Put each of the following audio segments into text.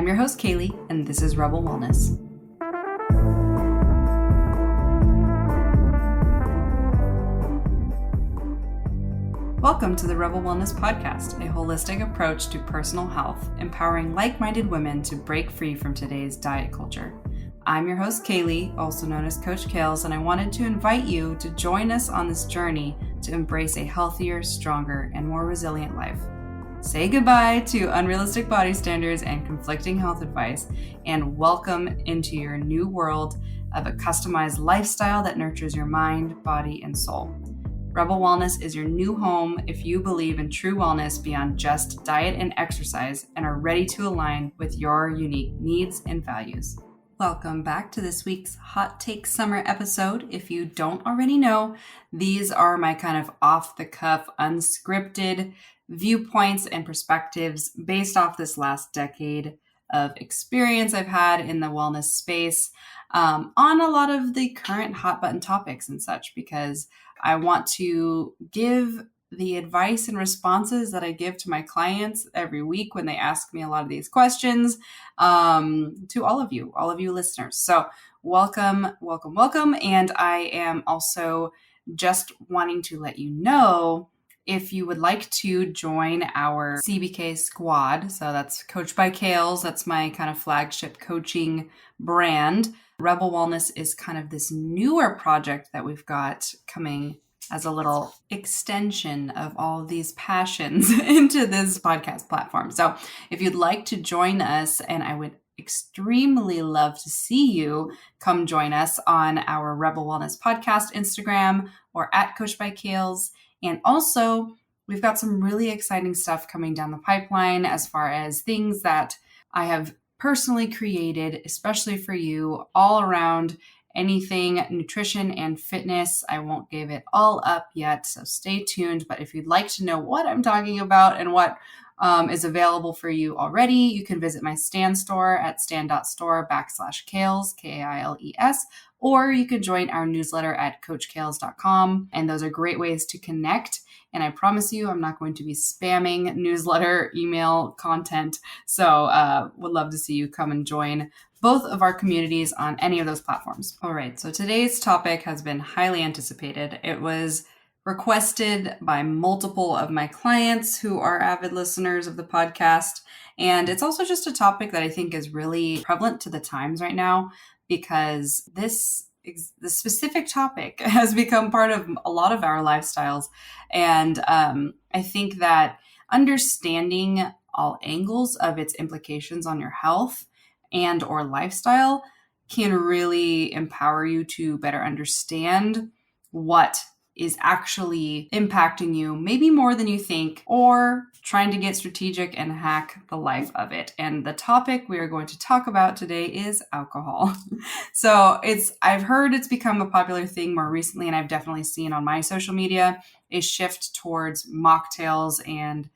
I'm your host, Kaylee, and this is Rebel Wellness. Welcome to the Rebel Wellness Podcast, a holistic approach to personal health, empowering like-minded women to break free from today's diet culture. I'm your host, Kaylee, also known as Coach Kales, and I wanted to invite you to join us on this journey to embrace a healthier, stronger, and more resilient life. Say goodbye to unrealistic body standards and conflicting health advice, and welcome into your new world of a customized lifestyle that nurtures your mind, body, and soul. Rebel Wellness is your new home if you believe in true wellness beyond just diet and exercise and are ready to align with your unique needs and values. Welcome back to this week's Hot Take Summer episode. If you don't already know, these are my kind of off-the-cuff, unscripted viewpoints and perspectives based off this last decade of experience I've had in the wellness space on a lot of the current hot button topics and such, because I want to give the advice and responses that I give to my clients every week when they ask me a lot of these questions to all of you listeners. So welcome. And I am also just wanting to let you know if you would like to join our CBK squad. So that's Coach by Kales. That's my kind of flagship coaching brand. Rebel Wellness is kind of this newer project that we've got coming as a little extension of all of these passions into this podcast platform. So if you'd like to join us, and I would extremely love to see you, come join us on our Rebel Wellness Podcast Instagram or at Coach by Kales. And also, we've got some really exciting stuff coming down the pipeline as far as things that I have personally created, especially for you, all around anything nutrition and fitness. I won't give it all up yet, so stay tuned. But if you'd like to know what I'm talking about and what is available for you already, you can visit my Stan store at stan.store/Kales, K-A-I-L-E-S, or you can join our newsletter at coachkales.com. And those are great ways to connect. And I promise you, I'm not going to be spamming newsletter, email content. So would love to see you come and join both of our communities on any of those platforms. All right, so today's topic has been highly anticipated. It was requested by multiple of my clients who are avid listeners of the podcast. And it's also just a topic that I think is really prevalent to the times right now, because the specific topic has become part of a lot of our lifestyles. And I think that understanding all angles of its implications on your health and or lifestyle can really empower you to better understand what is actually impacting you, maybe more than you think, or trying to get strategic and hack the life of it. And the topic we are going to talk about today is alcohol. So I've heard it's become a popular thing more recently, and I've definitely seen on my social media a shift towards mocktails and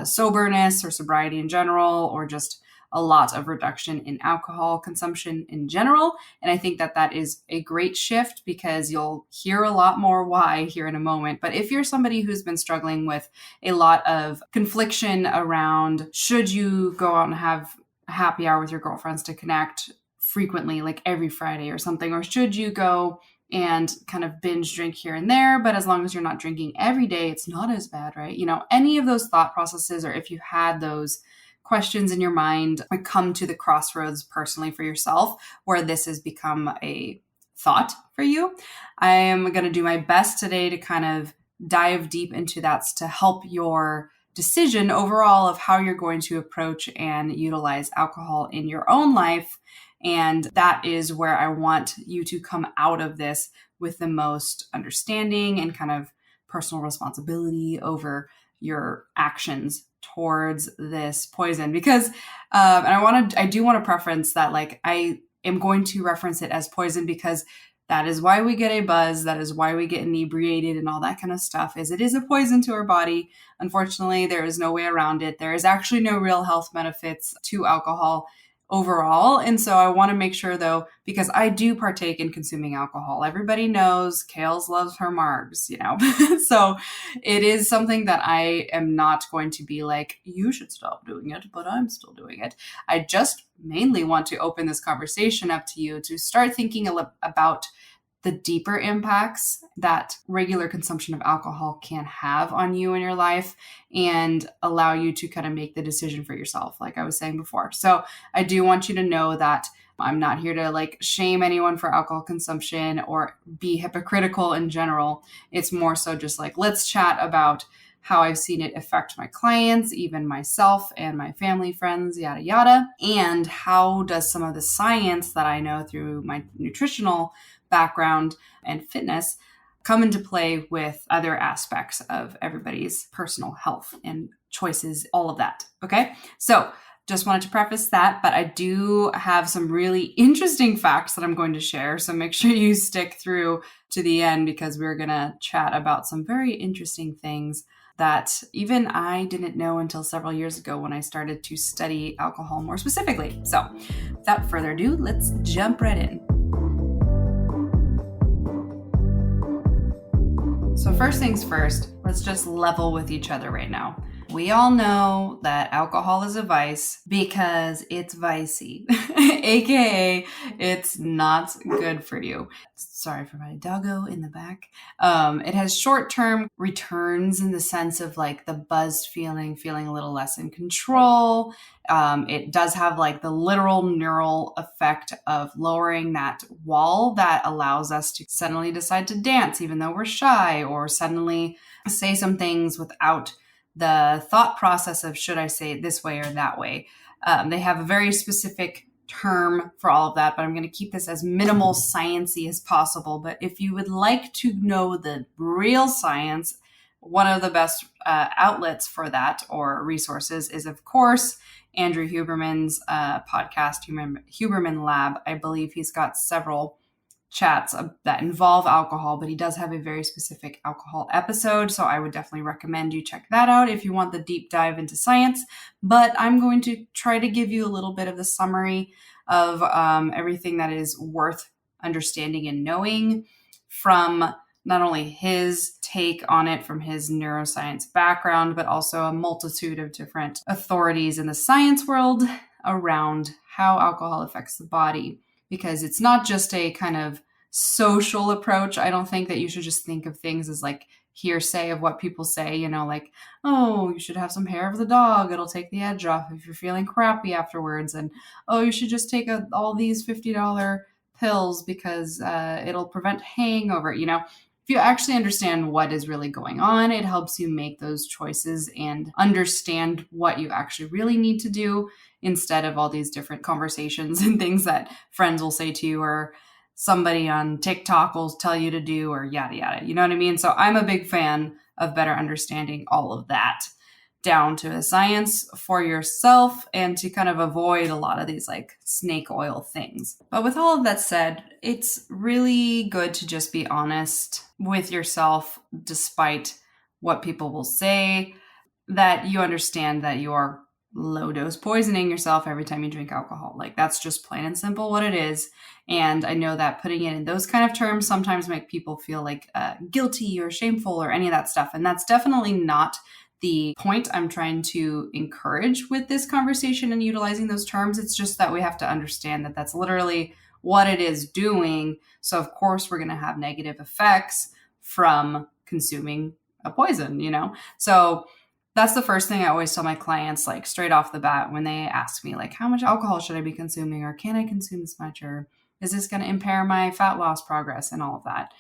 soberness or sobriety in general, or just a lot of reduction in alcohol consumption in general. And I think that is a great shift, because you'll hear a lot more why here in a moment. But if you're somebody who's been struggling with a lot of confliction around, should you go out and have a happy hour with your girlfriends to connect frequently, like every Friday or something, or should you go and kind of binge drink here and there, but as long as you're not drinking every day, it's not as bad, right? You know, any of those thought processes, or if you had those questions in your mind, come to the crossroads personally for yourself where this has become a thought for you, I am going to do my best today to kind of dive deep into that to help your decision overall of how you're going to approach and utilize alcohol in your own life. And that is where I want you to come out of this with the most understanding and kind of personal responsibility over your actions towards this poison. Because and I do want to preference that, like, I am going to reference it as poison because that is why we get a buzz, that is why we get inebriated and all that kind of stuff, is it is a poison to our body. Unfortunately, there is no way around it. There is actually no real health benefits to alcohol overall. And so I want to make sure though, because I do partake in consuming alcohol. Everybody knows Kales loves her margs, so it is something that I am not going to be like, you should stop doing it, but I'm still doing it. I just mainly want to open this conversation up to you to start thinking about the deeper impacts that regular consumption of alcohol can have on you in your life and allow you to kind of make the decision for yourself, like I was saying before. So I do want you to know that I'm not here to like shame anyone for alcohol consumption or be hypocritical in general. It's more so just like, let's chat about how I've seen it affect my clients, even myself and my family, friends, yada, yada. And how does some of the science that I know through my nutritional background and fitness come into play with other aspects of everybody's personal health and choices, all of that. Okay. So just wanted to preface that, but I do have some really interesting facts that I'm going to share. So make sure you stick through to the end because we're going to chat about some very interesting things that even I didn't know until several years ago when I started to study alcohol more specifically. So without further ado, let's jump right in. So first things first, let's just level with each other right now. We all know that alcohol is a vice because it's vicey, aka it's not good for you. Sorry for my doggo in the back. It has short-term returns in the sense of like the buzzed feeling a little less in control. It does have like the literal neural effect of lowering that wall that allows us to suddenly decide to dance even though we're shy, or suddenly say some things without the thought process of should I say it this way or that way. They have a very specific term for all of that, but I'm going to keep this as minimal science-y as possible. But if you would like to know the real science, one of the best outlets for that or resources is, of course, Andrew Huberman's podcast, Huberman Lab. I believe he's got several chats that involve alcohol, but he does have a very specific alcohol episode. So I would definitely recommend you check that out if you want the deep dive into science. But I'm going to try to give you a little bit of the summary of everything that is worth understanding and knowing from not only his take on it from his neuroscience background, but also a multitude of different authorities in the science world around how alcohol affects the body. Because it's not just a kind of social approach. I don't think that you should just think of things as like hearsay of what people say, like, oh, you should have some hair of the dog. It'll take the edge off if you're feeling crappy afterwards. And, oh, you should just take all these $50 pills because it'll prevent hangover. If you actually understand what is really going on, it helps you make those choices and understand what you actually really need to do instead of all these different conversations and things that friends will say to you or somebody on TikTok will tell you to do or yada, yada. You know what I mean? So I'm a big fan of better understanding all of that down to the science for yourself and to kind of avoid a lot of these like snake oil things. But with all of that said, it's really good to just be honest with yourself despite what people will say, that you understand that you are low dose poisoning yourself every time you drink alcohol. Like that's just plain and simple what it is. And I know that putting it in those kind of terms sometimes make people feel like guilty or shameful or any of that stuff. And that's definitely not the point I'm trying to encourage with this conversation and utilizing those terms. It's just that we have to understand that that's literally what it is doing. So of course we're going to have negative effects from consuming a poison, So that's the first thing I always tell my clients, like straight off the bat, when they ask me, like, how much alcohol should I be consuming? Or can I consume this much? Or is this going to impair my fat loss progress and all of that?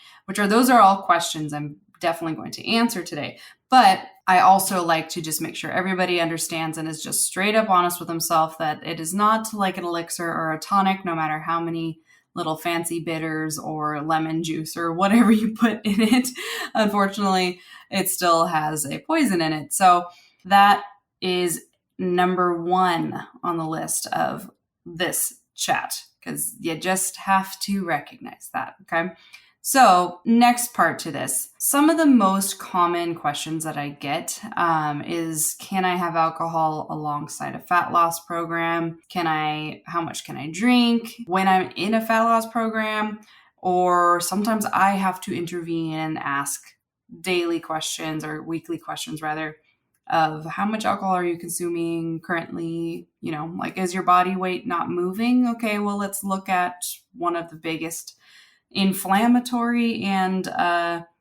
Those are all questions I'm definitely going to answer today. But I also like to just make sure everybody understands and is just straight up honest with themselves that it is not like an elixir or a tonic, no matter how many little fancy bitters or lemon juice or whatever you put in it. Unfortunately, it still has a poison in it. So that is number one on the list of this chat, because you just have to recognize that, okay? So next part to this, some of the most common questions that I get is, can I have alcohol alongside a fat loss program? How much can I drink when I'm in a fat loss program? Or sometimes I have to intervene and ask daily questions or weekly questions rather of how much alcohol are you consuming currently? Like, is your body weight not moving? Okay, well, let's look at one of the biggest inflammatory and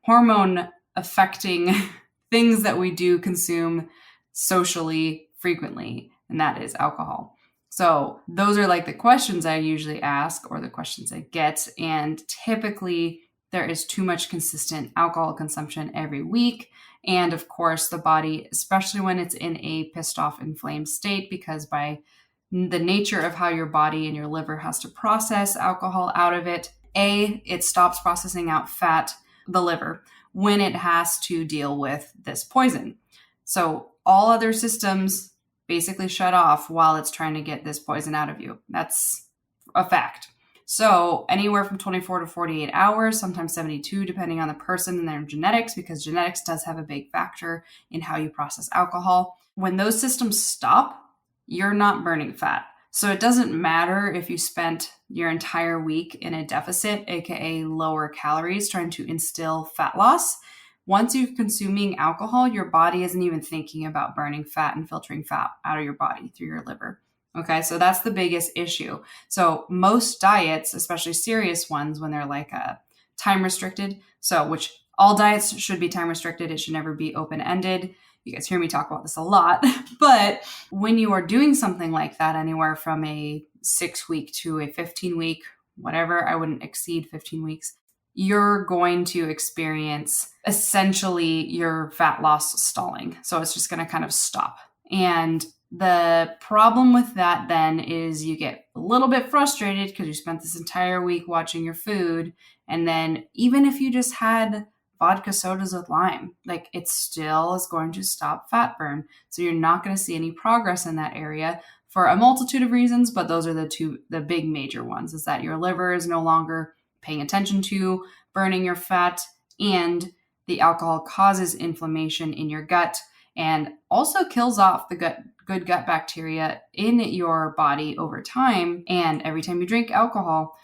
hormone affecting things that we do consume socially frequently, and that is alcohol. So those are like the questions I usually ask or the questions I get. And typically there is too much consistent alcohol consumption every week. And of course, the body, especially when it's in a pissed off, inflamed state, because by the nature of how your body and your liver has to process alcohol out of it, it stops processing out fat, the liver, when it has to deal with this poison. So all other systems basically shut off while it's trying to get this poison out of you. That's a fact. So anywhere from 24 to 48 hours, sometimes 72, depending on the person and their genetics, because genetics does have a big factor in how you process alcohol. When those systems stop, you're not burning fat. So it doesn't matter if you spent your entire week in a deficit, aka lower calories, trying to instill fat loss. Once you're consuming alcohol, your body isn't even thinking about burning fat and filtering fat out of your body through your liver. Okay, so that's the biggest issue. So most diets, especially serious ones, when they're like time restricted, which all diets should be time restricted, it should never be open-ended. You guys hear me talk about this a lot, but when you are doing something like that, anywhere from a 6-week to a 15-week, whatever, I wouldn't exceed 15 weeks, you're going to experience essentially your fat loss stalling. So it's just going to kind of stop. And the problem with that then is you get a little bit frustrated because you spent this entire week watching your food. And then even if you just had vodka sodas with lime, like, it still is going to stop fat burn. So you're not going to see any progress in that area for a multitude of reasons, but those are the big major ones, is that your liver is no longer paying attention to burning your fat, and the alcohol causes inflammation in your gut and also kills off the good gut bacteria in your body over time. And every time you drink alcohol,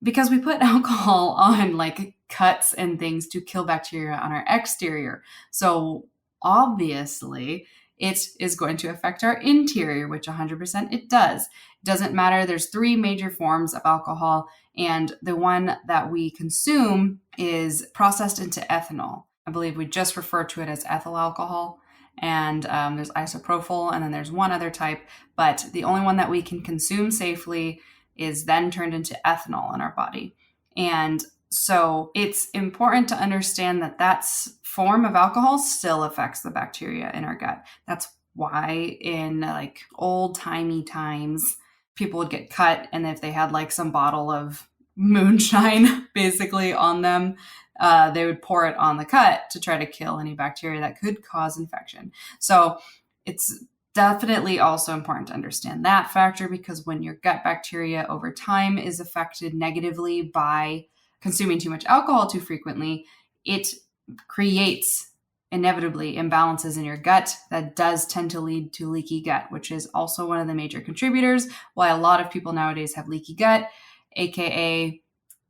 because we put alcohol on like cuts and things to kill bacteria on our exterior. So obviously it is going to affect our interior, which 100% it does. It doesn't matter. There's 3 major forms of alcohol, and the one that we consume is processed into ethanol. I believe we just refer to it as ethyl alcohol. And there's isopropyl, and then there's one other type, but the only one that we can consume safely is then turned into ethanol in our body. And so it's important to understand that form of alcohol still affects the bacteria in our gut. That's why in like old-timey times, people would get cut, and if they had like some bottle of moonshine basically on them, they would pour it on the cut to try to kill any bacteria that could cause infection. So it's definitely also important to understand that factor, because when your gut bacteria over time is affected negatively by consuming too much alcohol too frequently, it creates inevitably imbalances in your gut that does tend to lead to leaky gut, which is also one of the major contributors why a lot of people nowadays have leaky gut, aka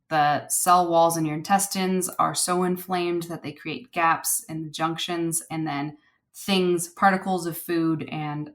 the cell walls in your intestines are so inflamed that they create gaps in the junctions, and then particles of food and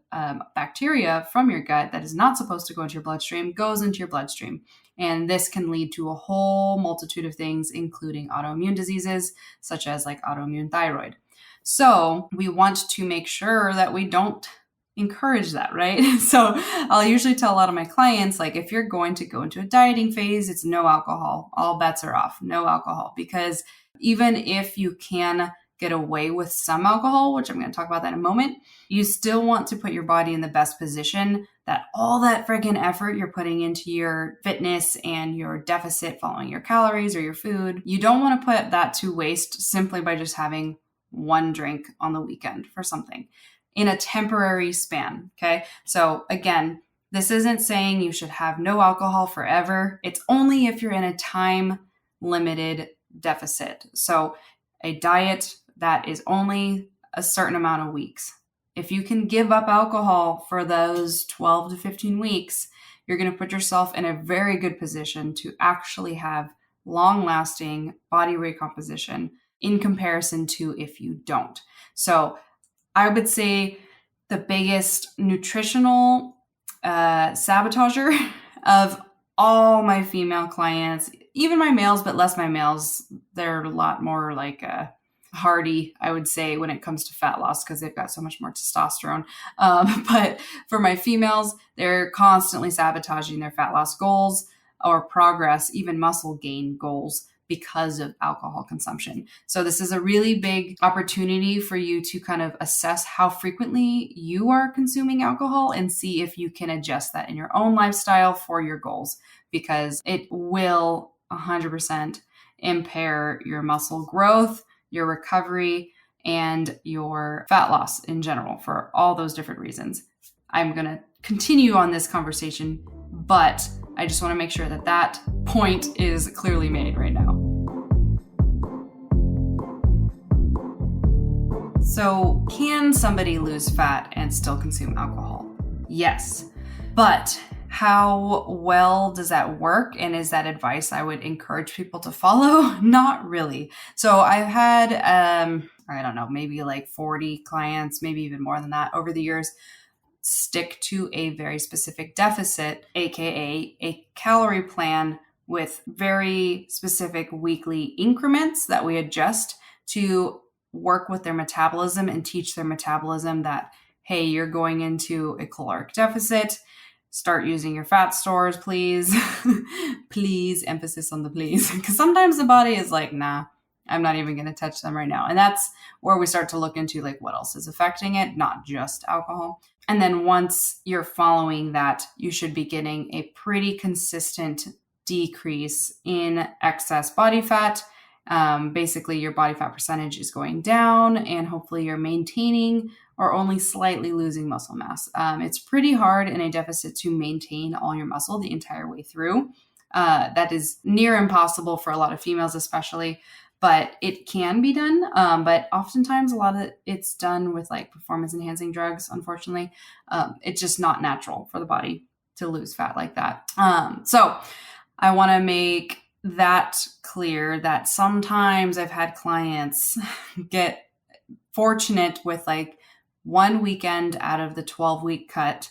bacteria from your gut that is not supposed to go into your bloodstream goes into your bloodstream. And this can lead to a whole multitude of things, including autoimmune diseases, such as like autoimmune thyroid. So we want to make sure that we don't encourage that, right? So I'll usually tell a lot of my clients, like, if you're going to go into a dieting phase, it's no alcohol. All bets are off, no alcohol. Because even if you can get away with some alcohol, which I'm going to talk about that in a moment, you still want to put your body in the best position that all that friggin' effort you're putting into your fitness and your deficit following your calories or your food, you don't want to put that to waste simply by just having one drink on the weekend for something in a temporary span. Okay. So again, this isn't saying you should have no alcohol forever. It's only if you're in a time limited deficit. So a diet that is only a certain amount of weeks. If you can give up alcohol for those 12 to 15 weeks, you're going to put yourself in a very good position to actually have long-lasting body recomposition in comparison to if you don't. So I would say the biggest nutritional sabotager of all my female clients, even my males, but less my males, they're a lot more like hardy, I would say, when it comes to fat loss because they've got so much more testosterone. But for my females, they're constantly sabotaging their fat loss goals or progress, even muscle gain goals because of alcohol consumption. So this is a really big opportunity for you to kind of assess how frequently you are consuming alcohol and see if you can adjust that in your own lifestyle for your goals, because it will 100% impair your muscle growth, your recovery, and your fat loss in general for all those different reasons. I'm going to continue on this conversation, but I just want to make sure that that point is clearly made right now. So, can somebody lose fat and still consume alcohol? Yes, but how well does that work? And is that advice I would encourage people to follow? Not really. So I've had, I don't know, maybe like 40 clients, maybe even more than that over the years, stick to a very specific deficit, AKA a calorie plan with very specific weekly increments that we adjust to work with their metabolism and teach their metabolism that, hey, you're going into a caloric deficit. Start using your fat stores, please. Please, emphasis on the please. Because sometimes the body is like, nah, I'm not even going to touch them right now. And that's where we start to look into like what else is affecting it, not just alcohol. And then once you're following that, you should be getting a pretty consistent decrease in excess body fat. Basically, your body fat percentage is going down, and hopefully you're maintaining or only slightly losing muscle mass. It's pretty hard in a deficit to maintain all your muscle the entire way through. That is near impossible for a lot of females, especially, but it can be done. But oftentimes a lot of it's done with like performance enhancing drugs, unfortunately. It's just not natural for the body to lose fat like that. So I want to make that clear that sometimes I've had clients get fortunate with like one weekend out of the 12-week cut,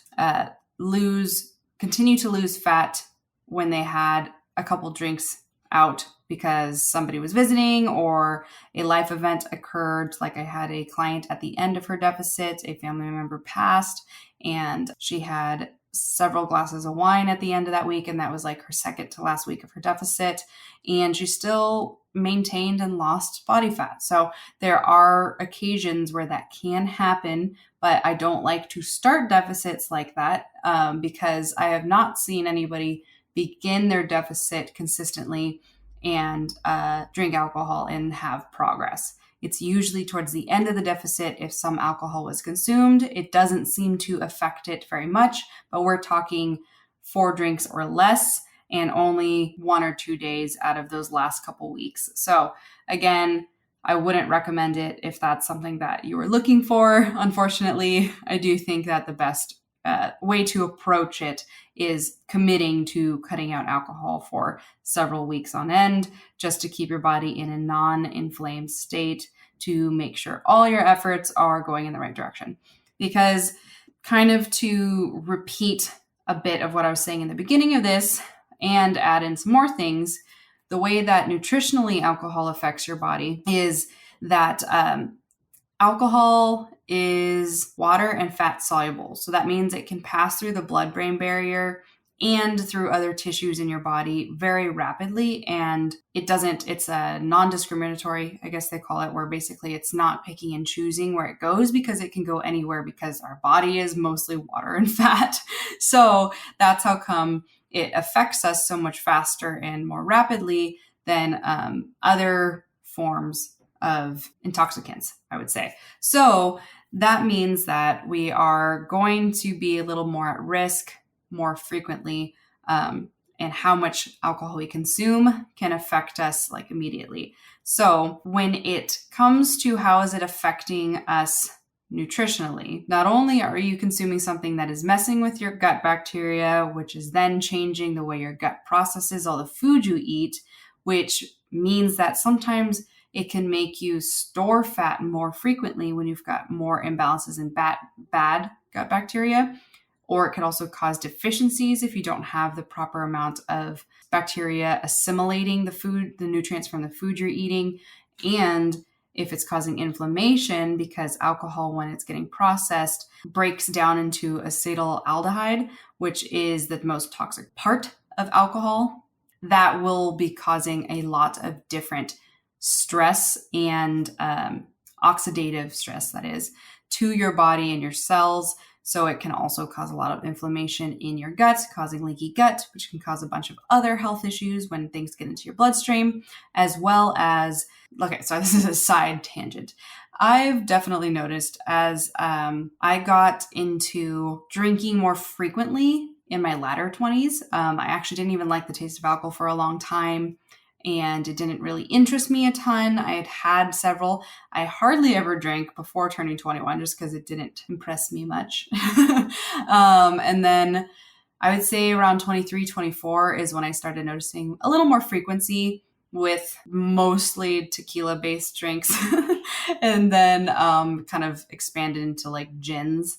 continue to lose fat when they had a couple drinks out because somebody was visiting or a life event occurred. Like I had a client at the end of her deficit, a family member passed, and she had several glasses of wine at the end of that week. And that was like her second to last week of her deficit. And she still maintained and lost body fat. So there are occasions where that can happen, but I don't like to start deficits like that because I have not seen anybody begin their deficit consistently and drink alcohol and have progress. It's usually towards the end of the deficit if some alcohol was consumed. It doesn't seem to affect it very much, but we're talking 4 drinks or less and only 1 or 2 days out of those last couple weeks. So again, I wouldn't recommend it if that's something that you were looking for. Unfortunately, I do think that the best way to approach it is committing to cutting out alcohol for several weeks on end, just to keep your body in a non-inflamed state, to make sure all your efforts are going in the right direction. Because kind of to repeat a bit of what I was saying in the beginning of this and add in some more things, the way that nutritionally alcohol affects your body is that alcohol is water and fat soluble. So that means it can pass through the blood-brain barrier and through other tissues in your body very rapidly. And it's a non-discriminatory, I guess they call it, where basically it's not picking and choosing where it goes because it can go anywhere because our body is mostly water and fat. So that's how come it affects us so much faster and more rapidly than other forms of intoxicants, I would say. So that means that we are going to be a little more at risk more frequently and how much alcohol we consume can affect us like immediately. So when it comes to how is it affecting us nutritionally, not only are you consuming something that is messing with your gut bacteria, which is then changing the way your gut processes all the food you eat, which means that sometimes it can make you store fat more frequently when you've got more imbalances in bad gut bacteria. Or it can also cause deficiencies if you don't have the proper amount of bacteria assimilating the food, the nutrients from the food you're eating. And if it's causing inflammation, because alcohol, when it's getting processed, breaks down into acetaldehyde, which is the most toxic part of alcohol, that will be causing a lot of different stress and oxidative stress, that is, to your body and your cells. So it can also cause a lot of inflammation in your gut, causing leaky gut, which can cause a bunch of other health issues when things get into your bloodstream, as well as, okay, so this is a side tangent. I've definitely noticed as I got into drinking more frequently in my latter 20s, I actually didn't even like the taste of alcohol for a long time. And it didn't really interest me a ton. I had had several. I hardly ever drank before turning 21 just because it didn't impress me much. And then I would say around 23, 24 is when I started noticing a little more frequency with mostly tequila-based drinks. And then kind of expanded into like gins.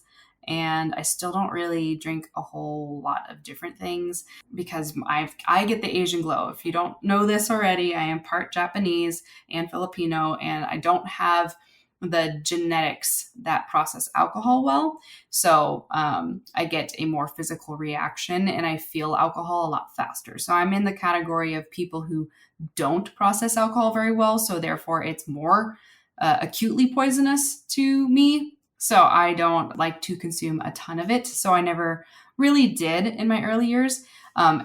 And I still don't really drink a whole lot of different things because I get the Asian glow. If you don't know this already, I am part Japanese and Filipino, and I don't have the genetics that process alcohol well. So I get a more physical reaction and I feel alcohol a lot faster. So I'm in the category of people who don't process alcohol very well. So therefore it's more acutely poisonous to me. So I don't like to consume a ton of it. So I never really did in my early years.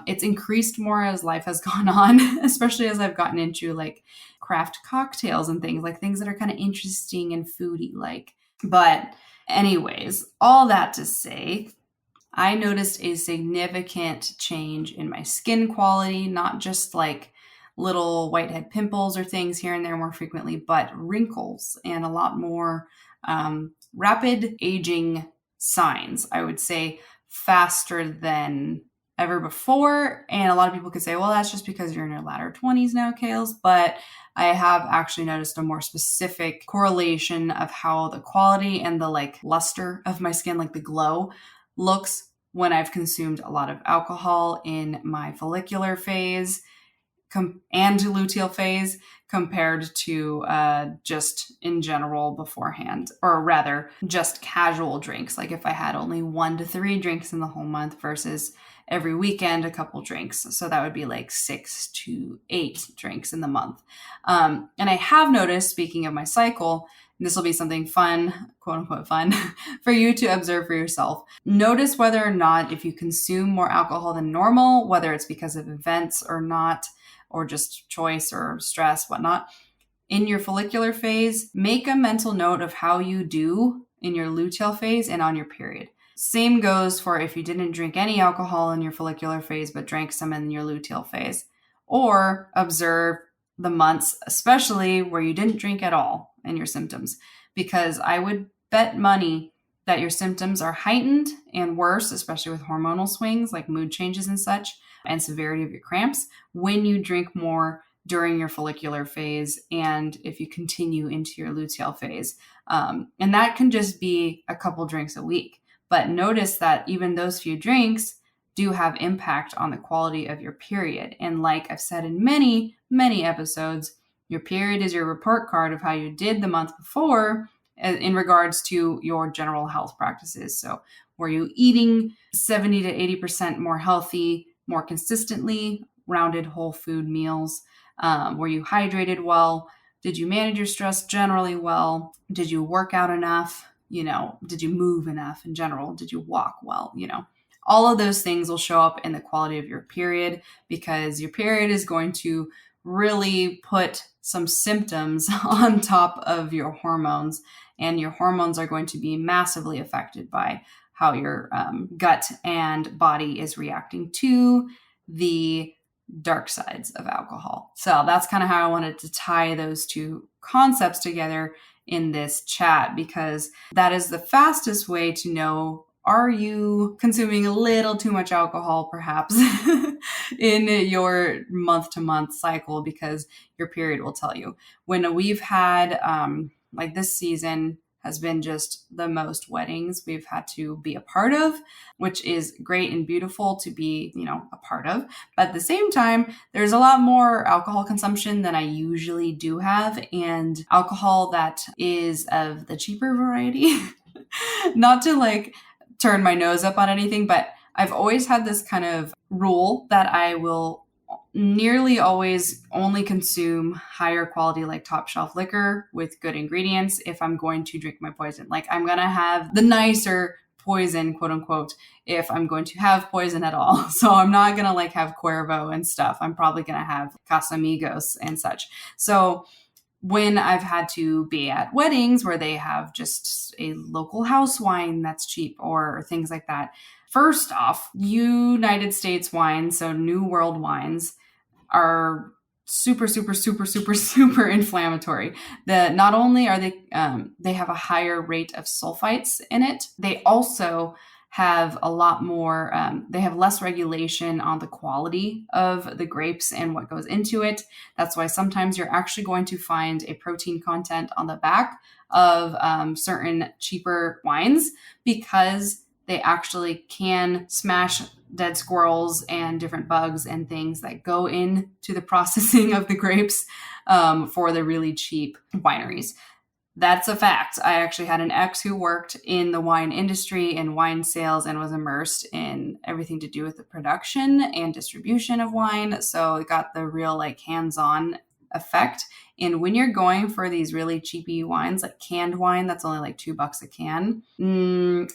It's increased more as life has gone on, especially as I've gotten into like craft cocktails and things that are kind of interesting and foodie like. But anyways, all that to say, I noticed a significant change in my skin quality, not just like little whitehead pimples or things here and there more frequently, but wrinkles and a lot more rapid aging signs, I would say, faster than ever before. And a lot of people could say, well, that's just because you're in your latter 20s now, Kales. But I have actually noticed a more specific correlation of how the quality and the like luster of my skin, like the glow, looks when I've consumed a lot of alcohol in my follicular phase and luteal phase compared to just in general beforehand, or rather just casual drinks. Like if I had only 1 to 3 drinks in the whole month versus every weekend, a couple drinks. So that would be like 6 to 8 drinks in the month. And I have noticed, speaking of my cycle, this will be something fun, quote unquote fun, for you to observe for yourself. Notice whether or not if you consume more alcohol than normal, whether it's because of events or not, or just choice or stress, whatnot. In your follicular phase, make a mental note of how you do in your luteal phase and on your period. Same goes for if you didn't drink any alcohol in your follicular phase, but drank some in your luteal phase. Or observe the months, especially where you didn't drink at all in your symptoms, because I would bet money that your symptoms are heightened and worse, especially with hormonal swings like mood changes and such, and severity of your cramps when you drink more during your follicular phase and if you continue into your luteal phase. And that can just be a couple drinks a week. But notice that even those few drinks do have impact on the quality of your period. And like I've said in many, many episodes, your period is your report card of how you did the month before in regards to your general health practices. So were you eating 70 to 80% more healthy, more consistently, rounded whole food meals? Were you hydrated well? Did you manage your stress generally well? Did you work out enough? Did you move enough in general? Did you walk well? All of those things will show up in the quality of your period, because your period is going to really put some symptoms on top of your hormones, and your hormones are going to be massively affected by how your gut and body is reacting to the dark sides of alcohol. So that's kind of how I wanted to tie those two concepts together in this chat, because that is the fastest way to know, are you consuming a little too much alcohol perhaps in your month-to-month cycle, because your period will tell you. When we've had like this season has been just the most weddings we've had to be a part of, which is great and beautiful to be, a part of. But at the same time, there's a lot more alcohol consumption than I usually do have, and alcohol that is of the cheaper variety. Not to like turn my nose up on anything, but I've always had this kind of rule that I will nearly always only consume higher quality, like top shelf liquor with good ingredients if I'm going to drink my poison. Like, I'm going to have the nicer poison, quote unquote, if I'm going to have poison at all. So I'm not going to like have Cuervo and stuff. I'm probably going to have Casamigos and such. So when I've had to be at weddings where they have just a local house wine that's cheap or things like that, first off, United States wines, so New World wines, are super, super, super, super, super inflammatory. Not only are they have a higher rate of sulfites in it, they also have a lot more, they have less regulation on the quality of the grapes and what goes into it. That's why sometimes you're actually going to find a protein content on the back of certain cheaper wines, because they actually can smash dead squirrels and different bugs and things that go into the processing of the grapes for the really cheap wineries. That's a fact. I actually had an ex who worked in the wine industry and wine sales and was immersed in everything to do with the production and distribution of wine. So it got the real like hands-on effect. And when you're going for these really cheapy wines, like canned wine, that's only like $2 a can.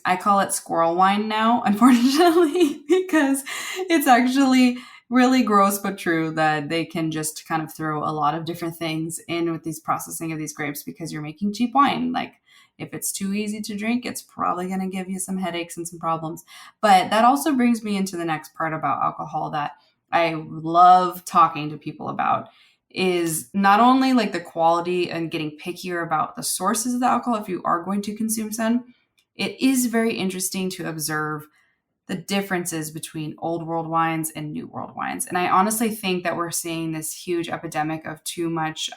I call it squirrel wine now, unfortunately, because it's actually really gross but true that they can just kind of throw a lot of different things in with these processing of these grapes, because you're making cheap wine. Like, if it's too easy to drink, it's probably going to give you some headaches and some problems. But that also brings me into the next part about alcohol that I love talking to people about, is not only like the quality and getting pickier about the sources of the alcohol if you are going to consume some. It is very interesting to observe the differences between old world wines and new world wines. And I honestly think that we're seeing this huge epidemic of too much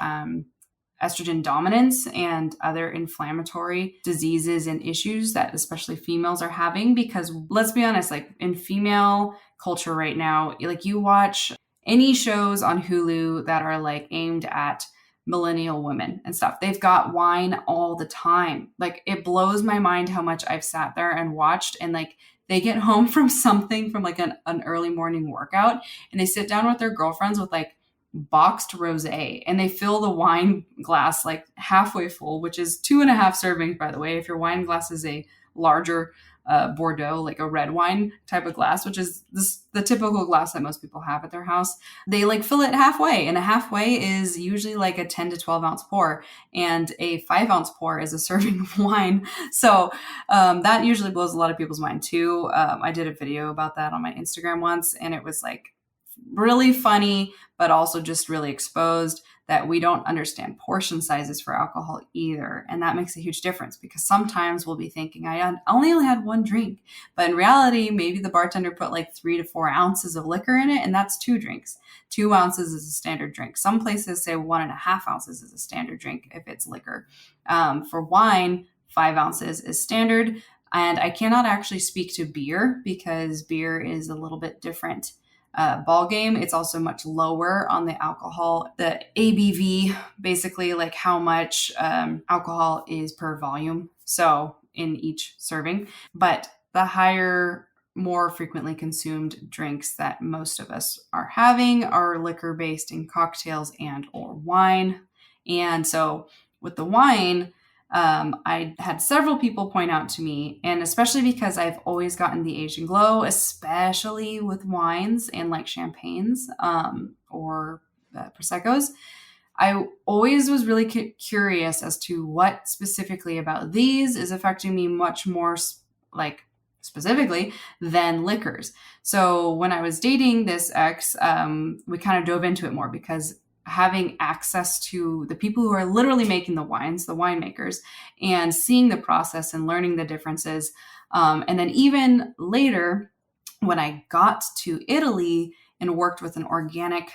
estrogen dominance and other inflammatory diseases and issues that especially females are having. Because let's be honest, like in female culture right now, like you watch any shows on Hulu that are like aimed at millennial women and stuff, they've got wine all the time. Like, it blows my mind how much I've sat there and watched, and like they get home from something, from like an early morning workout, and they sit down with their girlfriends with like boxed rosé, and they fill the wine glass like halfway full, which is 2.5 servings, by the way. If your wine glass is a larger Bordeaux, like a red wine type of glass, which is the typical glass that most people have at their house, they like fill it halfway, and a halfway is usually like a 10 to 12 ounce pour, and a 5-ounce pour is a serving of wine. So that usually blows a lot of people's mind too. I did a video about that on my Instagram once, and it was like really funny, but also just really exposed that we don't understand portion sizes for alcohol either. And that makes a huge difference, because sometimes we'll be thinking, I only had one drink, but in reality, maybe the bartender put like 3 to 4 ounces of liquor in it, and that's 2 drinks. 2 ounces is a standard drink. Some places say 1.5 ounces is a standard drink if it's liquor. For wine, 5 ounces is standard. And I cannot actually speak to beer, because beer is a little bit different ball game. It's also much lower on the alcohol, the ABV, basically like how much alcohol is per volume, so in each serving. But the higher, more frequently consumed drinks that most of us are having are liquor based in cocktails and or wine. And so with the wine, I had several people point out to me, and especially because I've always gotten the Asian glow, especially with wines and like champagnes or Prosecco's. I always was really curious as to what specifically about these is affecting me much more like specifically than liquors. So when I was dating this ex, we kind of dove into it more because having access to the people who are literally making the wines, the winemakers, and seeing the process and learning the differences. And then even later, when I got to Italy and worked with an organic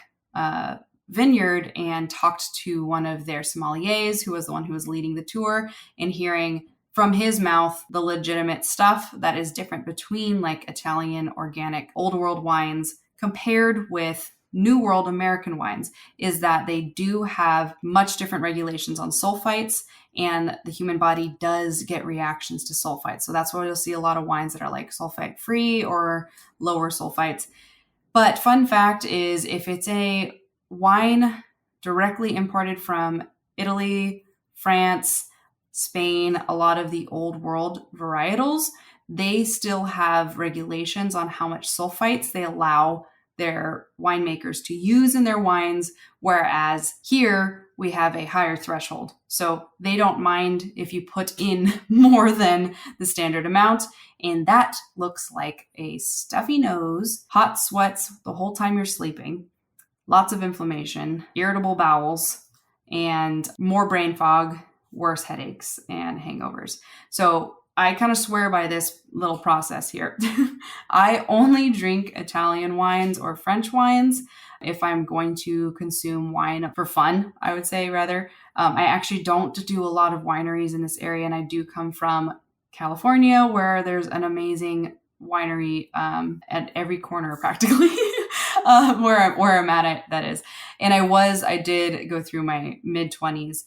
vineyard and talked to one of their sommeliers, who was the one who was leading the tour, and hearing from his mouth the legitimate stuff that is different between like Italian organic old world wines compared with New World American wines, is that they do have much different regulations on sulfites, and the human body does get reactions to sulfites. So that's why you'll see a lot of wines that are like sulfite free or lower sulfites. But fun fact is, if it's a wine directly imported from Italy, France, Spain, a lot of the old world varietals, they still have regulations on how much sulfites they allow their winemakers to use in their wines, whereas here we have a higher threshold. So they don't mind if you put in more than the standard amount. And that looks like a stuffy nose, hot sweats the whole time you're sleeping, lots of inflammation, irritable bowels, and more brain fog, worse headaches and hangovers. So I kind of swear by this little process here. I only drink Italian wines or French wines if I'm going to consume wine for fun, I would say rather. I actually don't do a lot of wineries in this area, and I do come from California, where there's an amazing winery at every corner practically. Where I'm at, that is. And I did go through my mid-20s,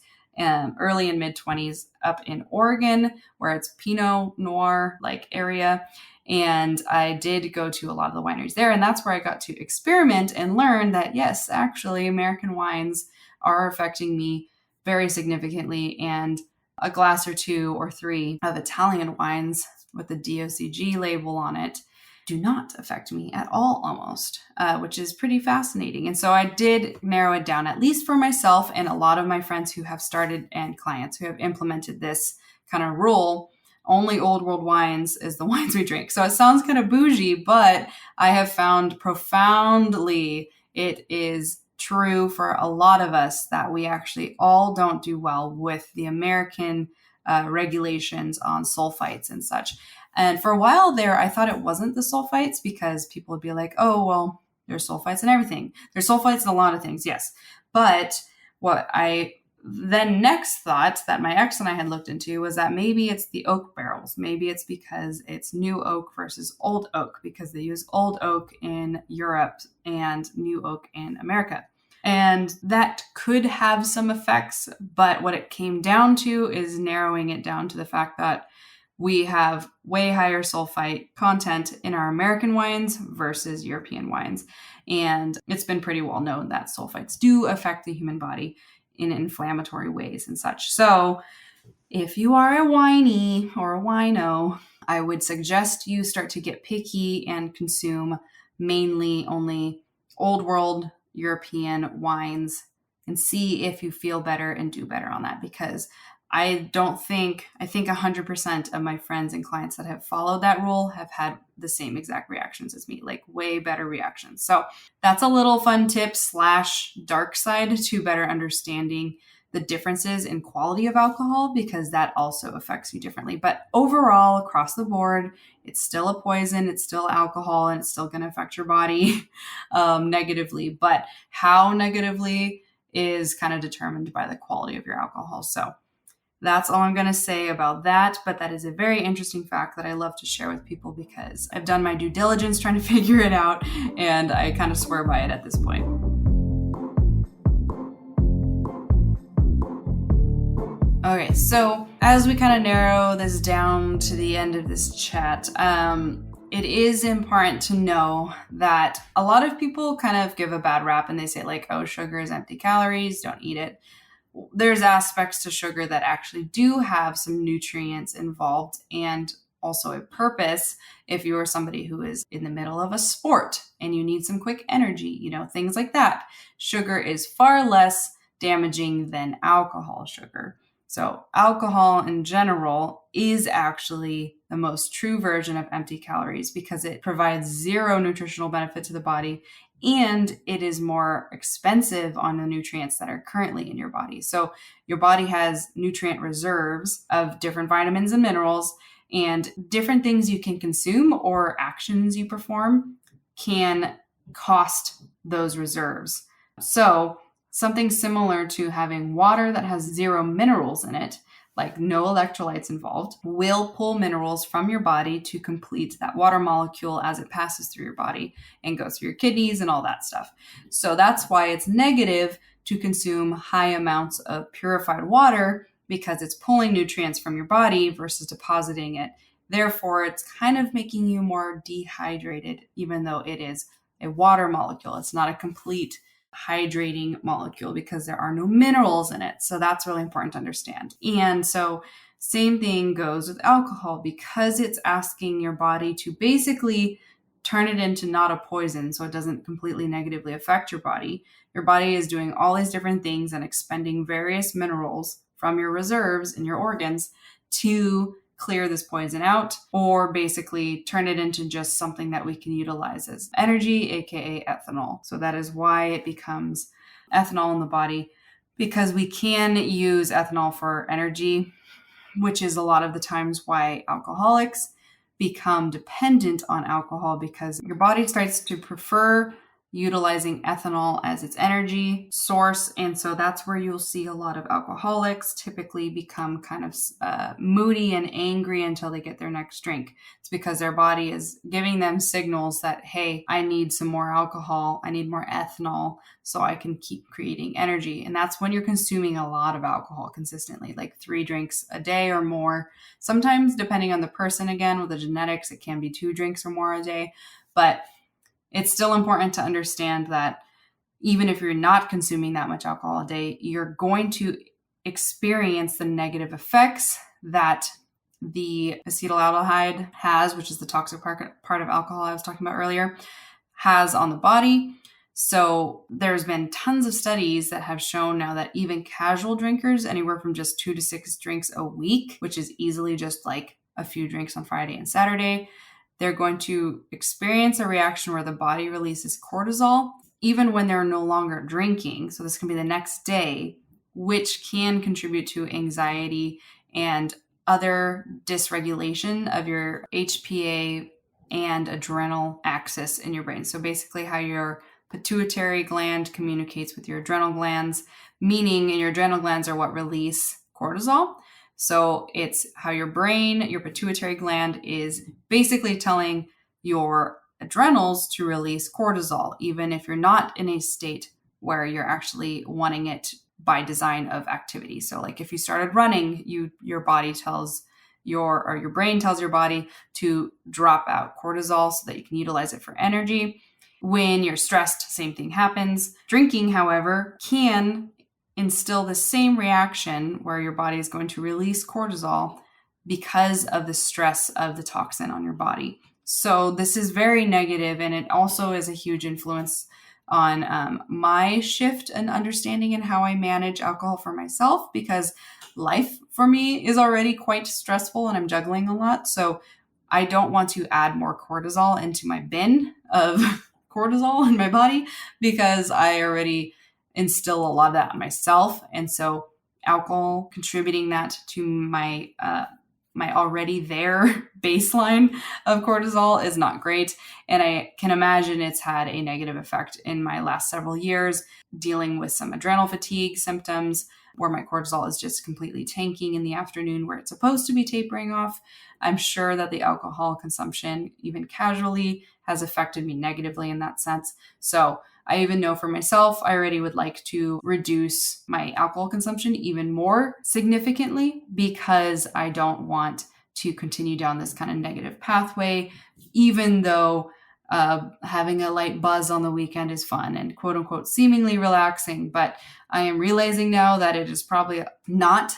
early and mid-20s up in Oregon, where it's Pinot Noir like area. And I did go to a lot of the wineries there. And that's where I got to experiment and learn that, yes, actually, American wines are affecting me very significantly. And a glass or two or three of Italian wines with the DOCG label on it do not affect me at all almost, which is pretty fascinating. And so I did narrow it down, at least for myself and a lot of my friends who have started and clients who have implemented this kind of rule. Only old world wines is the wines we drink. So it sounds kind of bougie, but I have found profoundly it is true for a lot of us that we actually all don't do well with the American regulations on sulfites and such. And for a while there, I thought it wasn't the sulfites, because people would be like, oh, well, there's sulfites in everything. There's sulfites in a lot of things, yes. But what I then next thought that my ex and I had looked into was that maybe it's the oak barrels. Maybe it's because it's new oak versus old oak, because they use old oak in Europe and new oak in America. And that could have some effects, but what it came down to is narrowing it down to the fact that we have way higher sulfite content in our American wines versus European wines. And it's been pretty well known that sulfites do affect the human body in inflammatory ways and such. So if you are a winey or a wino, I would suggest you start to get picky and consume mainly only old world European wines and see if you feel better and do better on that. Because I think 100% of my friends and clients that have followed that rule have had the same exact reactions as me, like way better reactions. So that's a little fun tip / dark side to better understanding the differences in quality of alcohol, because that also affects you differently. But overall, across the board, it's still a poison, it's still alcohol, and it's still going to affect your body negatively. But how negatively is kind of determined by the quality of your alcohol. So that's all I'm going to say about that. But that is a very interesting fact that I love to share with people, because I've done my due diligence trying to figure it out, and I kind of swear by it at this point. Okay, so as we kind of narrow this down to the end of this chat, it is important to know that a lot of people kind of give a bad rap and they say like, oh, sugar is empty calories, don't eat it. There's aspects to sugar that actually do have some nutrients involved and also a purpose. If you are somebody who is in the middle of a sport and you need some quick energy, things like that, sugar is far less damaging than alcohol sugar. So alcohol in general is actually the most true version of empty calories because it provides zero nutritional benefit to the body and it is more expensive on the nutrients that are currently in your body. So your body has nutrient reserves of different vitamins and minerals, and different things you can consume or actions you perform can cost those reserves. So something similar to having water that has zero minerals in it, like no electrolytes involved, will pull minerals from your body to complete that water molecule as it passes through your body and goes through your kidneys and all that stuff. So that's why it's negative to consume high amounts of purified water, because it's pulling nutrients from your body versus depositing it. Therefore, it's kind of making you more dehydrated, even though it is a water molecule. It's not a complete hydrating molecule because there are no minerals in it. So that's really important to understand. And so same thing goes with alcohol, because it's asking your body to basically turn it into not a poison so it doesn't completely negatively affect your body. Your body is doing all these different things and expending various minerals from your reserves in your organs to clear this poison out, or basically turn it into just something that we can utilize as energy, aka ethanol. So that is why it becomes ethanol in the body, because we can use ethanol for energy, which is a lot of the times why alcoholics become dependent on alcohol, because your body starts to prefer utilizing ethanol as its energy source. And so that's where you'll see a lot of alcoholics typically become kind of moody and angry until they get their next drink. It's because their body is giving them signals that, hey, I need some more alcohol. I need more ethanol so I can keep creating energy. And that's when you're consuming a lot of alcohol consistently, like 3 drinks a day or more. Sometimes, depending on the person, again, with the genetics, it can be 2 drinks or more a day. But it's still important to understand that even if you're not consuming that much alcohol a day, you're going to experience the negative effects that the acetaldehyde has, which is the toxic part of alcohol I was talking about earlier, has on the body. So there's been tons of studies that have shown now that even casual drinkers, anywhere from just 2 to 6 drinks a week, which is easily just like a few drinks on Friday and Saturday, they're going to experience a reaction where the body releases cortisol, even when they're no longer drinking. So this can be the next day, which can contribute to anxiety and other dysregulation of your HPA and adrenal axis in your brain. So basically how your pituitary gland communicates with your adrenal glands, meaning your adrenal glands are what release cortisol. So it's how your brain, your pituitary gland, is basically telling your adrenals to release cortisol, even if you're not in a state where you're actually wanting it by design of activity. So like if you started running, your body tells your brain tells your body to drop out cortisol so that you can utilize it for energy. When you're stressed, same thing happens. Drinking, however, can instill the same reaction where your body is going to release cortisol because of the stress of the toxin on your body. So this is very negative, and it also is a huge influence on my shift and understanding and how I manage alcohol for myself, because life for me is already quite stressful and I'm juggling a lot. So I don't want to add more cortisol into my bin of cortisol in my body, because I already instill a lot of that on myself. And so alcohol contributing that to my already there baseline of cortisol is not great. And I can imagine it's had a negative effect in my last several years, dealing with some adrenal fatigue symptoms where my cortisol is just completely tanking in the afternoon where it's supposed to be tapering off. I'm sure that the alcohol consumption, even casually, has affected me negatively in that sense. So I even know for myself, I already would like to reduce my alcohol consumption even more significantly, because I don't want to continue down this kind of negative pathway, even though having a light buzz on the weekend is fun and quote unquote seemingly relaxing. But I am realizing now that it is probably not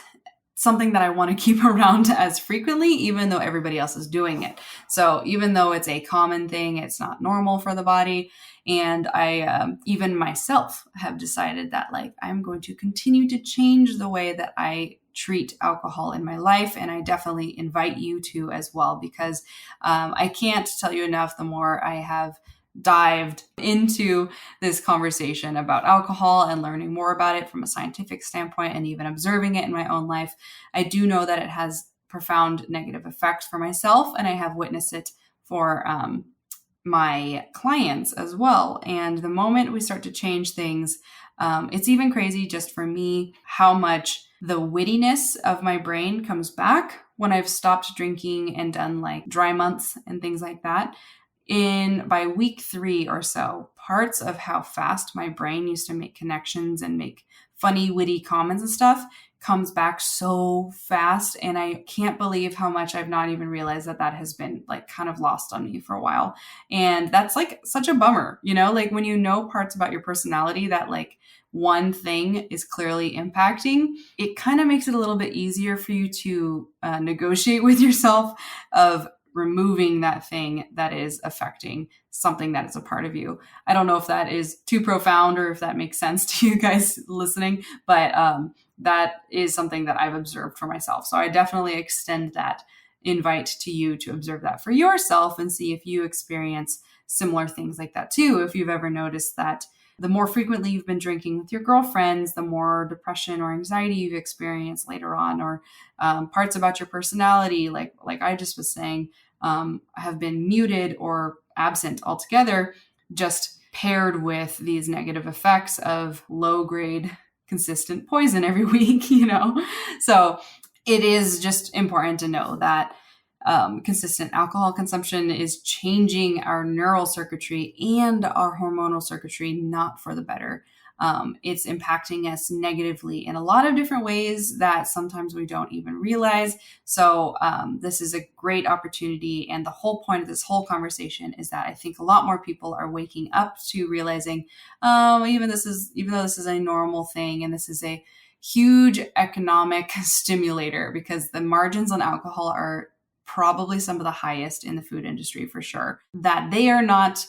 something that I want to keep around as frequently, even though everybody else is doing it. So even though it's a common thing, it's not normal for the body. And I, even myself, have decided that like I'm going to continue to change the way that I treat alcohol in my life. And I definitely invite you to as well, because I can't tell you enough, the more I have dived into this conversation about alcohol and learning more about it from a scientific standpoint and even observing it in my own life, I do know that it has profound negative effects for myself, and I have witnessed it for my clients as well. And the moment we start to change things, it's even crazy just for me how much the wittiness of my brain comes back when I've stopped drinking and done like dry months and things like that. By week 3 or so, parts of how fast my brain used to make connections and make funny, witty comments and stuff comes back so fast. And I can't believe how much I've not even realized that has been like kind of lost on me for a while. And that's like such a bummer, like when you know parts about your personality that like one thing is clearly impacting, it kind of makes it a little bit easier for you to negotiate with yourself of removing that thing that is affecting something that is a part of you. I don't know if that is too profound or if that makes sense to you guys listening, but that is something that I've observed for myself. So I definitely extend that invite to you to observe that for yourself and see if you experience similar things like that too. If you've ever noticed that the more frequently you've been drinking with your girlfriends, the more depression or anxiety you've experienced later on, or parts about your personality, like I just was saying, have been muted or absent altogether, just paired with these negative effects of low grade, consistent poison every week, So it is just important to know that consistent alcohol consumption is changing our neural circuitry and our hormonal circuitry, not for the better. It's impacting us negatively in a lot of different ways that sometimes we don't even realize. So this is a great opportunity. And the whole point of this whole conversation is that I think a lot more people are waking up to realizing, even though this is a normal thing and this is a huge economic stimulator, because the margins on alcohol are probably some of the highest in the food industry for sure, that they are not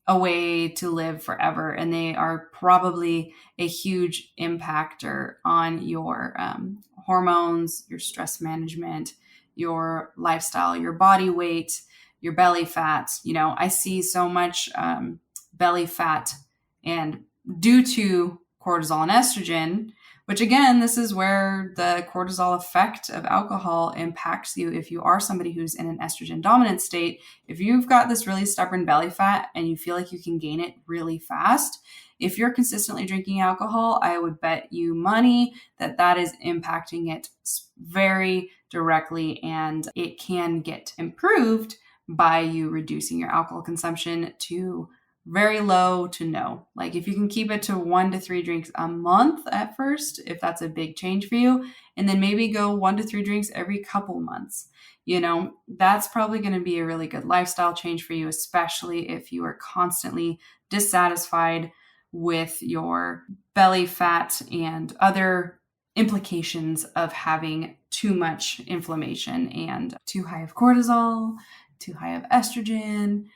a way to live forever. And they are probably a huge impactor on your hormones, your stress management, your lifestyle, your body weight, your belly fat. I see so much belly fat, and due to cortisol and estrogen, which again, this is where the cortisol effect of alcohol impacts you. If you are somebody who's in an estrogen dominant state, if you've got this really stubborn belly fat and you feel like you can gain it really fast, if you're consistently drinking alcohol, I would bet you money that is impacting it very directly, and it can get improved by you reducing your alcohol consumption to very low to no. Like if you can keep it to 1 to 3 drinks a month at first, if that's a big change for you, and then maybe go 1 to 3 drinks every couple months, that's probably going to be a really good lifestyle change for you, especially if you are constantly dissatisfied with your belly fat and other implications of having too much inflammation and too high of cortisol, too high of estrogen,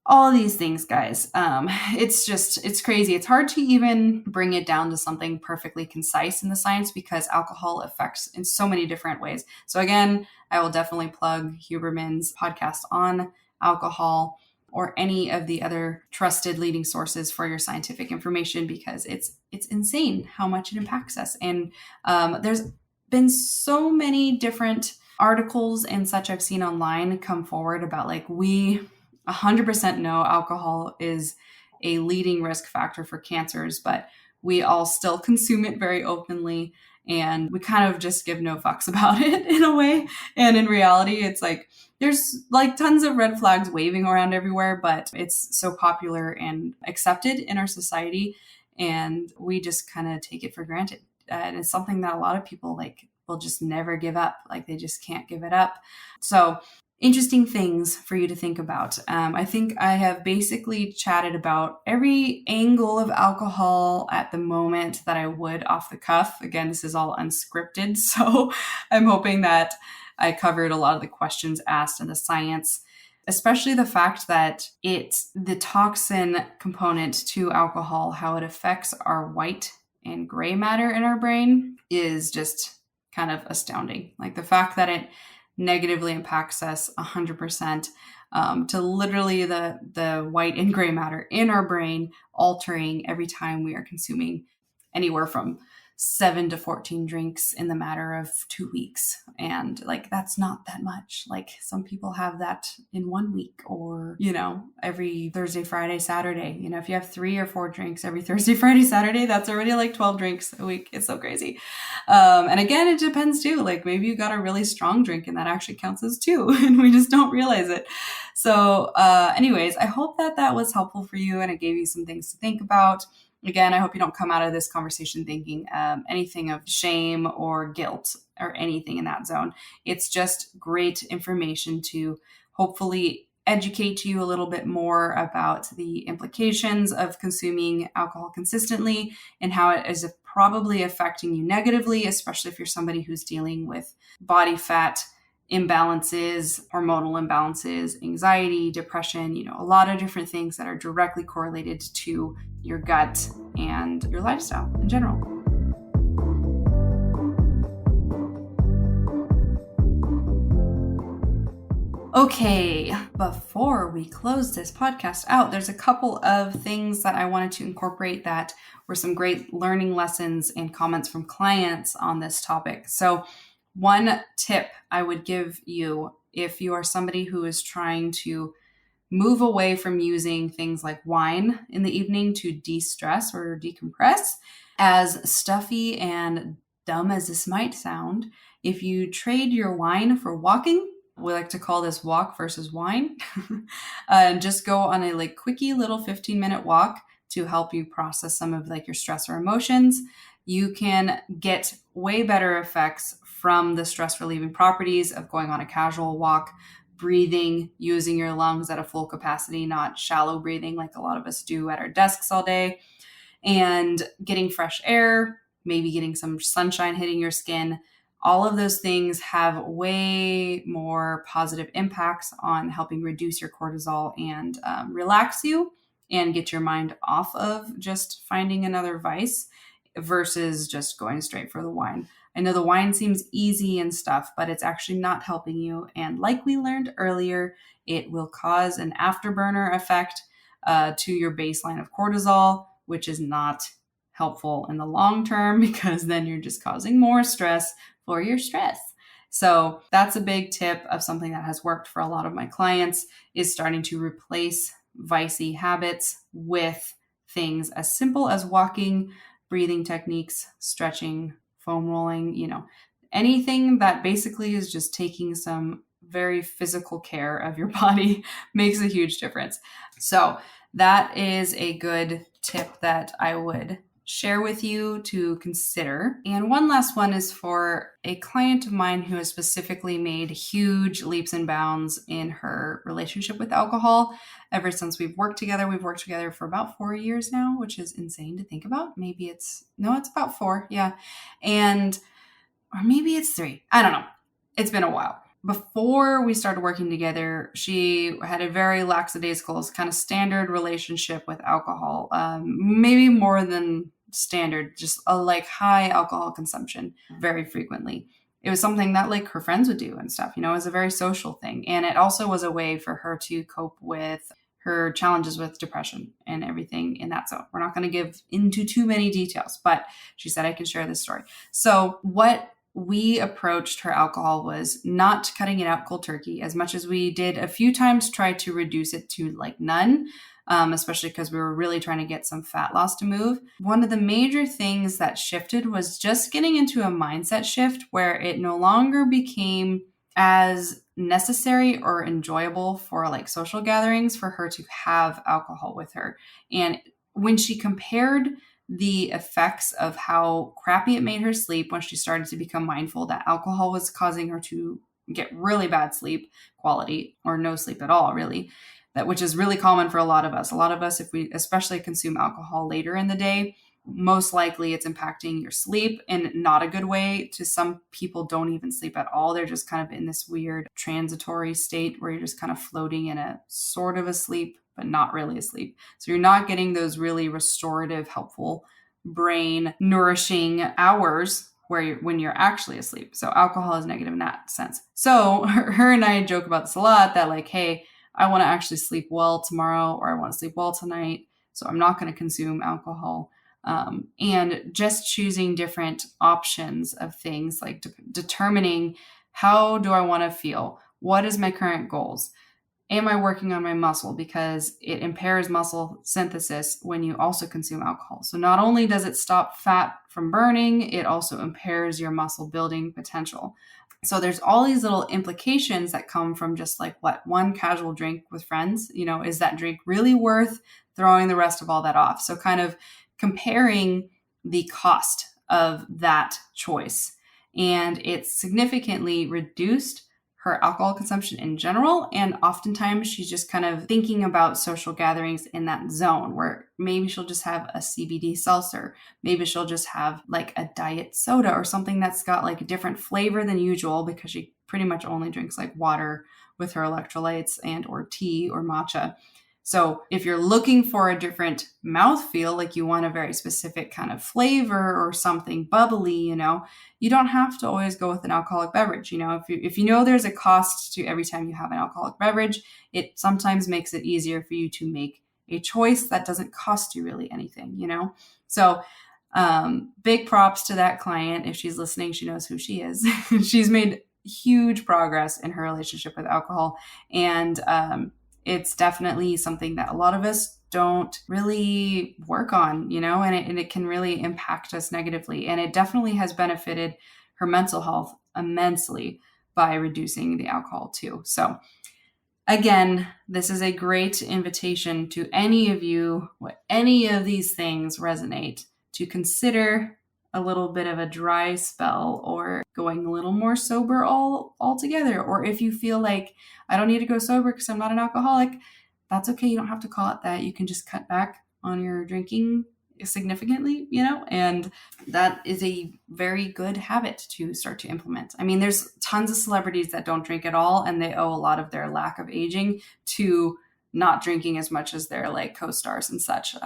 all these things, guys. It's crazy. It's hard to even bring it down to something perfectly concise in the science, because alcohol affects in so many different ways. So again, I will definitely plug Huberman's podcast on alcohol, or any of the other trusted leading sources for your scientific information, because it's insane how much it impacts us. And there's been so many different articles and such I've seen online come forward about like, we 100% know alcohol is a leading risk factor for cancers, but we all still consume it very openly, and we kind of just give no fucks about it in a way. And in reality, it's like there's like tons of red flags waving around everywhere, but it's so popular and accepted in our society, and we just kind of take it for granted. And it's something that a lot of people like will just never give up. Like they just can't give it up. So interesting things for you to think about. I think I have basically chatted about every angle of alcohol at the moment that I would off the cuff. Again, this is all unscripted, so I'm hoping that I covered a lot of the questions asked and the science, especially the fact that it's the toxin component to alcohol, how it affects our white and gray matter in our brain is just kind of astounding. Like the fact that it negatively impacts us 100%, to literally the white and gray matter in our brain altering every time we are consuming anywhere from 7 to 14 drinks in the matter of 2 weeks. And like, that's not that much. Like some people have that in 1 week or, every Thursday, Friday, Saturday. If you have 3 or 4 drinks every Thursday, Friday, Saturday, that's already like 12 drinks a week. It's so crazy. And again, it depends too. Like maybe you got a really strong drink and that actually counts as 2 and we just don't realize it. So anyways, I hope that was helpful for you and it gave you some things to think about. Again, I hope you don't come out of this conversation thinking anything of shame or guilt or anything in that zone. It's just great information to hopefully educate you a little bit more about the implications of consuming alcohol consistently and how it is probably affecting you negatively, especially if you're somebody who's dealing with body fat imbalances, hormonal imbalances, anxiety, depression, a lot of different things that are directly correlated to your gut and your lifestyle in general. Okay, before we close this podcast out, there's a couple of things that I wanted to incorporate that were some great learning lessons and comments from clients on this topic. So one tip I would give you if you are somebody who is trying to move away from using things like wine in the evening to de-stress or decompress, as stuffy and dumb as this might sound, if you trade your wine for walking, we like to call this walk versus wine, and just go on a quickie little 15-minute walk to help you process some of your stress or emotions, you can get way better effects from the stress relieving properties of going on a casual walk, breathing, using your lungs at a full capacity, not shallow breathing like a lot of us do at our desks all day, and getting fresh air, maybe getting some sunshine hitting your skin. All of those things have way more positive impacts on helping reduce your cortisol and relax you and get your mind off of just finding another vice versus just going straight for the wine. I know the wine seems easy and stuff, but it's actually not helping you. And like we learned earlier, it will cause an afterburner effect to your baseline of cortisol, which is not helpful in the long term because then you're just causing more stress for your stress. So that's a big tip of something that has worked for a lot of my clients, is starting to replace vicey habits with things as simple as walking, breathing techniques, stretching, foam rolling, anything that basically is just taking some very physical care of your body makes a huge difference. So that is a good tip that I would share with you to consider. And one last one is for a client of mine who has specifically made huge leaps and bounds in her relationship with alcohol. Ever since we've worked together for about 4 years now, which is insane to think about. Maybe it's about 4. Yeah. Or maybe it's 3. I don't know. It's been a while. Before we started working together, she had a very lackadaisical, kind of standard relationship with alcohol, maybe more than standard, just a high alcohol consumption very frequently. It was something that her friends would do and stuff, it was a very social thing. And it also was a way for her to cope with her challenges with depression and everything in that zone. We're not going to give into too many details, but she said I can share this story. So what we approached her alcohol was not cutting it out cold turkey, as much as we did a few times try to reduce it to none, especially because we were really trying to get some fat loss to move. One of the major things that shifted was just getting into a mindset shift where it no longer became as necessary or enjoyable for social gatherings for her to have alcohol with her. And when she compared the effects of how crappy it made her sleep when she started to become mindful that alcohol was causing her to get really bad sleep quality or no sleep at all, really, which is really common for a lot of us. A lot of us, if we especially consume alcohol later in the day, most likely it's impacting your sleep in not a good way. To some people don't even sleep at all. They're just kind of in this weird transitory state where you're just kind of floating in a sort of asleep, but not really asleep. So you're not getting those really restorative, helpful, brain nourishing hours when you're actually asleep. So alcohol is negative in that sense. So her and I joke about this a lot, that like, hey, I want to actually sleep well tomorrow, or I want to sleep well tonight, so I'm not going to consume alcohol. And just choosing different options of things, like determining, how do I want to feel? What is my current goals? Am I working on my muscle? Because it impairs muscle synthesis when you also consume alcohol. So not only does it stop fat from burning, it also impairs your muscle building potential. So there's all these little implications that come from just like one casual drink with friends. Is that drink really worth throwing the rest of all that off? So kind of comparing the cost of that choice. And it's significantly reduced her alcohol consumption in general. And oftentimes she's just kind of thinking about social gatherings in that zone, where maybe she'll just have a CBD seltzer. Maybe she'll just have like a diet soda or something that's got like a different flavor than usual, because she pretty much only drinks like water with her electrolytes and or tea or matcha. So if you're looking for a different mouthfeel, like you want a very specific kind of flavor or something bubbly, you don't have to always go with an alcoholic beverage. If you know there's a cost to every time you have an alcoholic beverage, it sometimes makes it easier for you to make a choice that doesn't cost you really anything, So big props to that client. If she's listening, she knows who she is. She's made huge progress in her relationship with alcohol. And it's definitely something that a lot of us don't really work on, and it can really impact us negatively. And it definitely has benefited her mental health immensely by reducing the alcohol too. So again, this is a great invitation to any of you, what any of these things resonate, to consider a little bit of a dry spell, or going a little more sober altogether. Or if you feel like, I don't need to go sober because I'm not an alcoholic, that's okay. You don't have to call it that. You can just cut back on your drinking significantly, and that is a very good habit to start to implement. I mean, there's tons of celebrities that don't drink at all, and they owe a lot of their lack of aging to not drinking as much as their like co-stars and such.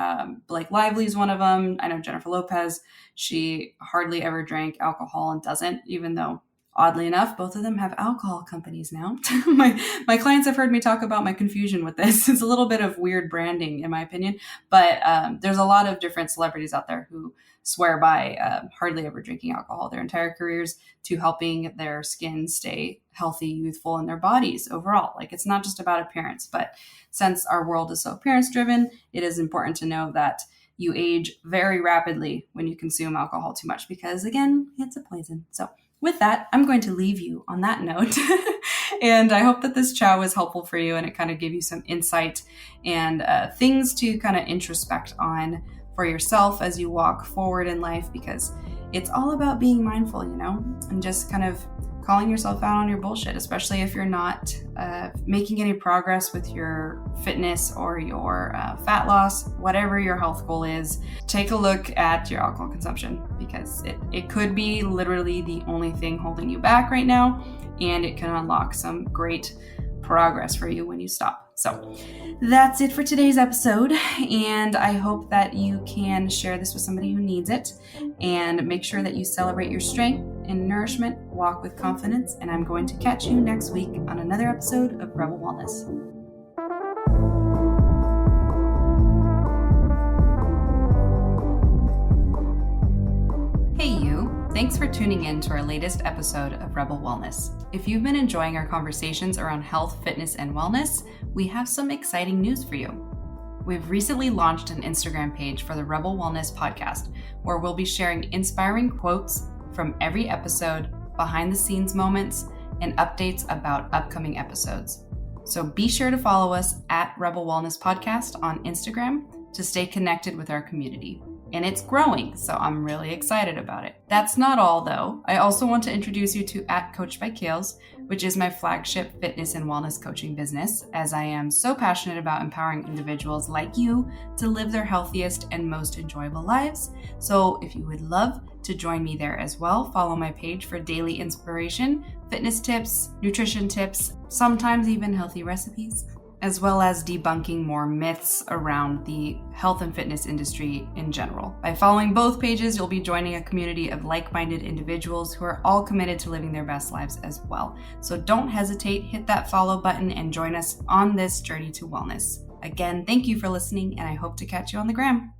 Blake Lively is one of them. I know Jennifer Lopez, she hardly ever drank alcohol and doesn't, even though oddly enough, both of them have alcohol companies now. My clients have heard me talk about my confusion with this. It's a little bit of weird branding in my opinion, but there's a lot of different celebrities out there who swear by hardly ever drinking alcohol their entire careers, to helping their skin stay healthy, youthful, and their bodies overall. Like, it's not just about appearance, but since our world is so appearance driven, it is important to know that you age very rapidly when you consume alcohol too much, because again, it's a poison. So with that, I'm going to leave you on that note. And I hope that this chat was helpful for you, and it kind of gave you some insight and things to kind of introspect on for yourself as you walk forward in life, because it's all about being mindful, and just kind of calling yourself out on your bullshit, especially if you're not making any progress with your fitness or your fat loss, whatever your health goal is. Take a look at your alcohol consumption, because it could be literally the only thing holding you back right now, and it can unlock some great progress for you when you stop. So that's it for today's episode, and I hope that you can share this with somebody who needs it, and make sure that you celebrate your strength and nourishment, walk with confidence, and I'm going to catch you next week on another episode of Rebel Wellness. Hey you! Thanks for tuning in to our latest episode of Rebel Wellness. If you've been enjoying our conversations around health, fitness, and wellness, we have some exciting news for you. We've recently launched an Instagram page for the Rebel Wellness podcast, where we'll be sharing inspiring quotes from every episode, behind the scenes moments, and updates about upcoming episodes. So be sure to follow us at Rebel Wellness Podcast on Instagram to stay connected with our community. And it's growing, so I'm really excited about it. That's not all though. I also want to introduce you to @Coach by Kales, which is my flagship fitness and wellness coaching business, as I am so passionate about empowering individuals like you to live their healthiest and most enjoyable lives. So if you would love to join me there as well, follow my page for daily inspiration, fitness tips, nutrition tips, sometimes even healthy recipes, as well as debunking more myths around the health and fitness industry in general. By following both pages, you'll be joining a community of like-minded individuals who are all committed to living their best lives as well. So don't hesitate, hit that follow button and join us on this journey to wellness. Again, thank you for listening, and I hope to catch you on the gram.